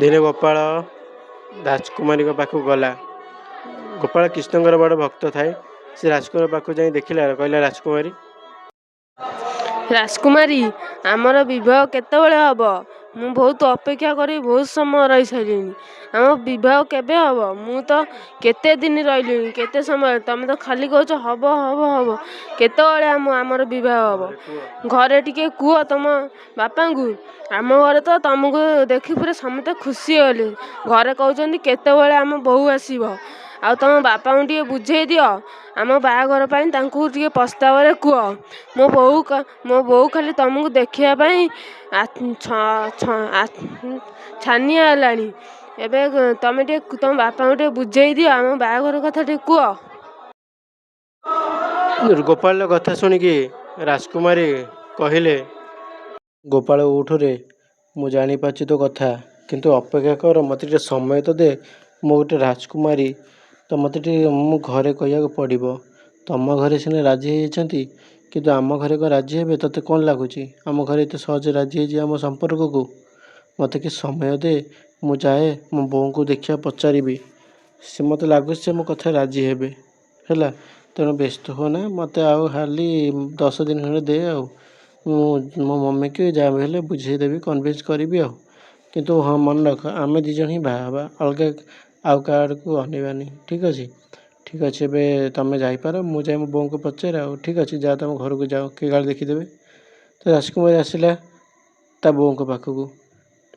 ଦିନେ ଗୋପାଳ ରାଜକୁମାରୀଙ୍କ ପାଖକୁ ଗଲା। ଗୋପାଳ କୃଷ୍ଣଙ୍କର ବଡ଼ ଭକ୍ତ ଥାଏ। ସେ ରାଜକୁମାରୀ ପାଖକୁ ଯାଇ ଦେଖିଲା, କହିଲା, ରାଜକୁମାରୀ, ଆମର ବିବାହ କେତେବେଳେ ହେବ? ମୁଁ ବହୁତ ଅପେକ୍ଷା କରି ବହୁତ ସମୟ ରହିସାରିଲିଣି। ଆମ ବିବାହ କେବେ ହେବ? ମୁଁ ତ କେତେ ଦିନ ରହିଲିଣି, କେତେ ସମୟ। ତମେ ତ ଖାଲି କହୁଛ ହବ ହବ ହବ। କେତେବେଳେ ଆମର ବିବାହ ହେବ? ଘରେ ଟିକେ କୁହ ତମ ବାପାଙ୍କୁ। ଆମ ଘରେ ତ ତମକୁ ଦେଖି ପୁରା ସମସ୍ତେ ଖୁସି ହେଲେ। ଘରେ କହୁଛନ୍ତି କେତେବେଳେ ଆମ ବୋହୂ ଆସିବ। ଆଉ ତମ ବାପାଙ୍କୁ ଟିକେ ବୁଝେଇ ଦିଅ, ଆମ ବାହାଘର ପାଇଁ ତାଙ୍କୁ ଟିକେ ପ୍ରସ୍ତାବରେ କୁହ। ମୋ ବୋହୂ ଖାଲି ତମକୁ ଦେଖିବା ପାଇଁ ଛାନିଆ ହେଲାଣି। ଏବେ ତମେ ଟିକେ ତମ ବାପାଙ୍କୁ ଟିକେ ବୁଝେଇ ଦିଅ, ଆମ ବାହାଘର କଥା ଟିକେ କୁହ। ଗୋପାଳର କଥା ଶୁଣିକି ରାଜକୁମାରୀ କହିଲେ, ଗୋପାଳ ଉଠରେ, ମୁଁ ଜାଣିପାରୁଛି ତୋ କଥା, କିନ୍ତୁ ଅପେକ୍ଷା କର, ମୋତେ ଟିକେ ସମୟ ତ ଦେ। ମୁଁ ଗୋଟେ ରାଜକୁମାରୀ, ତ ମୋତେ ଟିକେ ମୁଁ ଘରେ କହିବାକୁ ପଡ଼ିବ। ତମ ଘରେ ସିନା ରାଜି ହେଇଯାଇଛନ୍ତି, କିନ୍ତୁ ଆମ ଘରେ କ'ଣ ରାଜି ହେବେ? ତୋତେ କ'ଣ ଲାଗୁଛି ଆମ ଘରେ ଏତେ ସହଜେ ରାଜି ହେଇଯିବେ ଆମ ସମ୍ପର୍କକୁ? ମୋତେ କି ସମୟ ଦେ, ମୁଁ ଯାଏ ମୋ ବୋଉଙ୍କୁ ଦେଖିବା ପଚାରିବି। ସେ ମୋତେ ଲାଗୁଛି ସେ ମୋ କଥାରେ ରାଜି ହେବେ। ହେଲା, ତେଣୁ ବ୍ୟସ୍ତ ହୁଅନା, ମୋତେ ଆଉ ଖାଲି 10 ଦିନ ଖଣ୍ଡେ ଦେ। ଆଉ ମୁଁ ମୋ ମମିକି ଯାହା ବି ହେଲେ ବୁଝେଇଦେବି, କନଭିନ୍ସ କରିବି ଆଉ। କିନ୍ତୁ ହଁ, ମନେ ରଖ, ଆମେ 2 ଜଣ ହିଁ ବାହା ହେବା, ଅଲଗା ଆଉ କାହା ଆଡ଼କୁ ଅନେଇବାନି। ଠିକ୍ ଅଛି? ଠିକ୍ ଅଛି, ଏବେ ତମେ ଯାଇପାର। ମୁଁ ଯାଇ ମୋ ବୋଉଙ୍କୁ ପଚାରେ। ଆଉ ଠିକ୍ ଅଛି, ଯାଅ ତମ ଘରକୁ ଯାଅ, କିଏ ଗାଳି ଦେଖିଦେବେ। ତ ରାଜକୁମାରୀ ଆସିଲା ତା ବୋଉଙ୍କ ପାଖକୁ,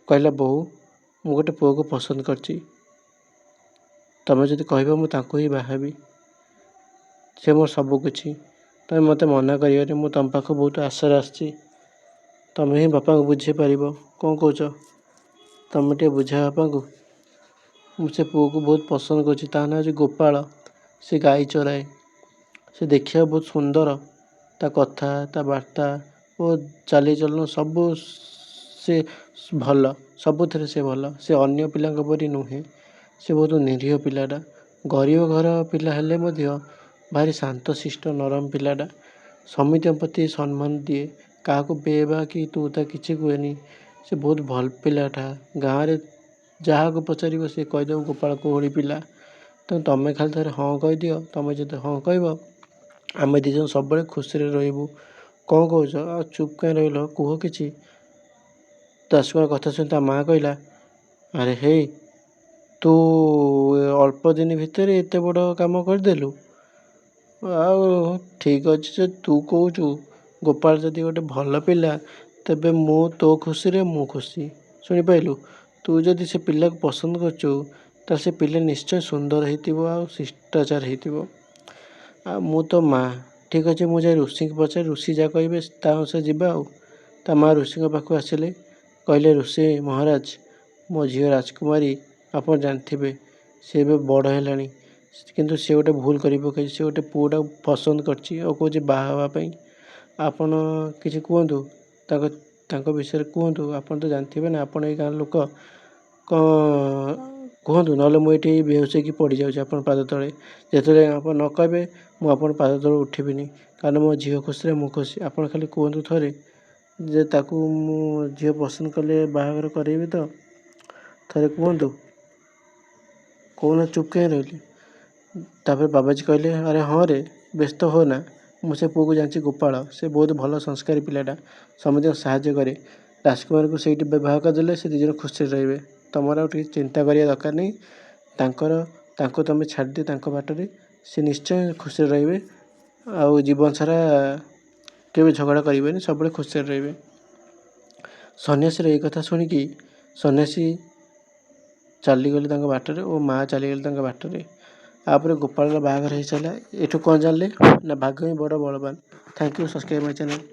କହିଲା, ବୋଉ, ମୁଁ ଗୋଟେ ପୁଅକୁ ପସନ୍ଦ କରିଛି। ତମେ ଯଦି କହିବ ମୁଁ ତାଙ୍କୁ ହିଁ ବାହା ହେବି। ସେ ମୋର ସବୁ କିଛି। ତମେ ମୋତେ ମନା କରିବନି। ମୁଁ ତମ ପାଖକୁ ବହୁତ ଆଶାରେ ଆସିଛି। ତମେ ହିଁ ବାପାଙ୍କୁ ବୁଝେଇ ପାରିବ। କ'ଣ କହୁଛ? ତମେ ଟିକେ ବୁଝାଅ ବାପାଙ୍କୁ। ମୁଁ ସେ ପୁଅକୁ ବହୁତ ପସନ୍ଦ କରୁଛି। ତା ନାଁ ହେଉଛି ଗୋପାଳ। ସେ ଗାଈ ଚରାଏ। ସେ ଦେଖିବାକୁ ବହୁତ ସୁନ୍ଦର। ତା କଥା, ତା ବାର୍ତ୍ତା ଓ ଚାଲିଚଳନ ସବୁ ସେ ଭଲ। ସବୁଥିରେ ସେ ଭଲ। ସେ ଅନ୍ୟ ପିଲାଙ୍କ ପରି ନୁହେଁ। ସେ ବହୁତ ନିରୀହ ପିଲାଟା। ଗରିବ ଘର ପିଲା ହେଲେ ମଧ୍ୟ ଭାରି ଶାନ୍ତଶିଷ୍ଟ ନରମ ପିଲାଟା। ସମିତିଙ୍କ ପ୍ରତି ସମ୍ମାନ ଦିଏ। କାହାକୁ ବେ ବା କି ତୁ ତା କିଛି କୁହେନି। ସେ ବହୁତ ଭଲ ପିଲାଟା। ଗାଁରେ ଯାହାକୁ ପଚାରିବ ସେ କହିଦେବ ଗୋପାଳ କୋଉଭଳି ପିଲା। ତେଣୁ ତମେ ଖାଲି ଥରେ ହଁ କହିଦିଅ। ତମେ ଯଦି ହଁ କହିବ, ଆମେ 2 ଜଣ ସବୁବେଳେ ଖୁସିରେ ରହିବୁ। କ'ଣ କହୁଛ? ଆଉ ଚୁପ୍ କାହିଁ ରହିଲ? କୁହ କିଛି। ରାଜକୁମାର କଥା ଶୁଣି ତା ମାଆ କହିଲା, ଆରେ ହେଇ, ତୁ ଅଳ୍ପ ଦିନ ଭିତରେ ଏତେ ବଡ଼ କାମ କରିଦେଲୁ। ଆଉ ଠିକ୍ ଅଛି, ଯେ ତୁ କହୁଛୁ ଗୋପାଳ ଯଦି ଗୋଟେ ଭଲ ପିଲା, ତେବେ ତୋ ଖୁସିରେ ମୁଁ ଖୁସି। ଶୁଣିପାରିଲୁ? ତୁ ଯଦି ସେ ପିଲାକୁ ପସନ୍ଦ କରୁଛୁ, ତାହେଲେ ସେ ପିଲା ନିଶ୍ଚୟ ସୁନ୍ଦର ହେଇଥିବ ଆଉ ଶିଷ୍ଟାଚାର ହେଇଥିବ। ଆଉ ମୁଁ ତ ମା'। ଠିକ୍ ଅଛି, ମୁଁ ଯାଇ ଋଷିଙ୍କୁ ପଚାରି, ଋଷି ଯାହା କହିବେ ତା ଅନୁସାରେ ଯିବା ଆଉ। ତା ମା' ଋଷିଙ୍କ ପାଖକୁ ଆସିଲେ, କହିଲେ, ଋଷି ମହାରାଜ, ମୋ ଝିଅ ରାଜକୁମାରୀ ଆପଣ ଜାଣିଥିବେ, ସେ ଏବେ ବଡ଼ ହେଲାଣି। କିନ୍ତୁ ସେ ଗୋଟେ ଭୁଲ କରି ପକାଇଛି। ସେ ଗୋଟେ ପୁଅଟାକୁ ପସନ୍ଦ କରିଛି ଆଉ କହୁଛି ବାହା ହେବା ପାଇଁ। ଆପଣ କିଛି କୁହନ୍ତୁ, ତାଙ୍କ ବିଷୟରେ କୁହନ୍ତୁ। ଆପଣ ତ ଜାଣିଥିବେ ନା, ଆପଣ ଏଇ ଗାଁ ଲୋକ। କ'ଣ କୁହନ୍ତୁ, ନହେଲେ ମୁଁ ଏଠି ବେହୋସ ହେଇକି ପଡ଼ିଯାଉଛି ଆପଣଙ୍କ ପାଦ ତଳେ। ଯେତେବେଳେ ଆପଣ ନ କହିବେ, ମୁଁ ଆପଣଙ୍କ ପାଦ ତଳୁ ଉଠିବିନି। କାରଣ ମୋ ଝିଅ ଖୁସିରେ ମୁଁ ଖୁସି। ଆପଣ ଖାଲି କୁହନ୍ତୁ ଥରେ ଯେ ତାକୁ ମୁଁ ଝିଅ ପସନ୍ଦ କଲେ ବାହାଘର କରେଇବି ତ? ଥରେ କୁହନ୍ତୁ। କହୁନ, ଚୁପ୍ କାହିଁ ରହିଲେ? ତାପରେ ବାବାଜୀ କହିଲେ, ଆରେ ହଁ ରେ, ବ୍ୟସ୍ତ ହୁଅନା। ମୁଁ ସେ ପୁଅକୁ ଜାଣିଛି, ଗୋପାଳ। ସେ ବହୁତ ଭଲ ସଂସ୍କାରୀ ପିଲାଟା। ସମସ୍ତଙ୍କୁ ସାହାଯ୍ୟ କରେ। ରାଜକୁମାରୀକୁ ସେଇଠି ବିବାହ କରିଦେଲେ ସେ 2 ଜଣ ଖୁସିରେ ରହିବେ। ତମର ଆଉ ଟିକେ ଚିନ୍ତା କରିବା ଦରକାର ନାହିଁ। ତାଙ୍କୁ ତମେ ଛାଡ଼ିଦିଅ ତାଙ୍କ ବାଟରେ। ସେ ନିଶ୍ଚୟ ଖୁସିରେ ରହିବେ। ଆଉ ଜୀବନ ସାରା କେବେ ଝଗଡ଼ା କରିବେନି, ସବୁବେଳେ ଖୁସିରେ ରହିବେ। ସନ୍ନ୍ୟାସୀର ଏଇ କଥା ଶୁଣିକି ସନ୍ନ୍ୟାସୀ ଚାଲିଗଲେ ତାଙ୍କ ବାଟରେ ଓ ମା' ଚାଲିଗଲେ ତାଙ୍କ ବାଟରେ। ତାପରେ ଗୋପାଳର ବାହାଘର ହେଇସାରିଲା। ଏଠୁ କ'ଣ ଜାଣିଲେ ନା, ଭାଗ୍ୟ ହିଁ ବଡ଼ ବଳବାନ। Thank you, subscribe my channel.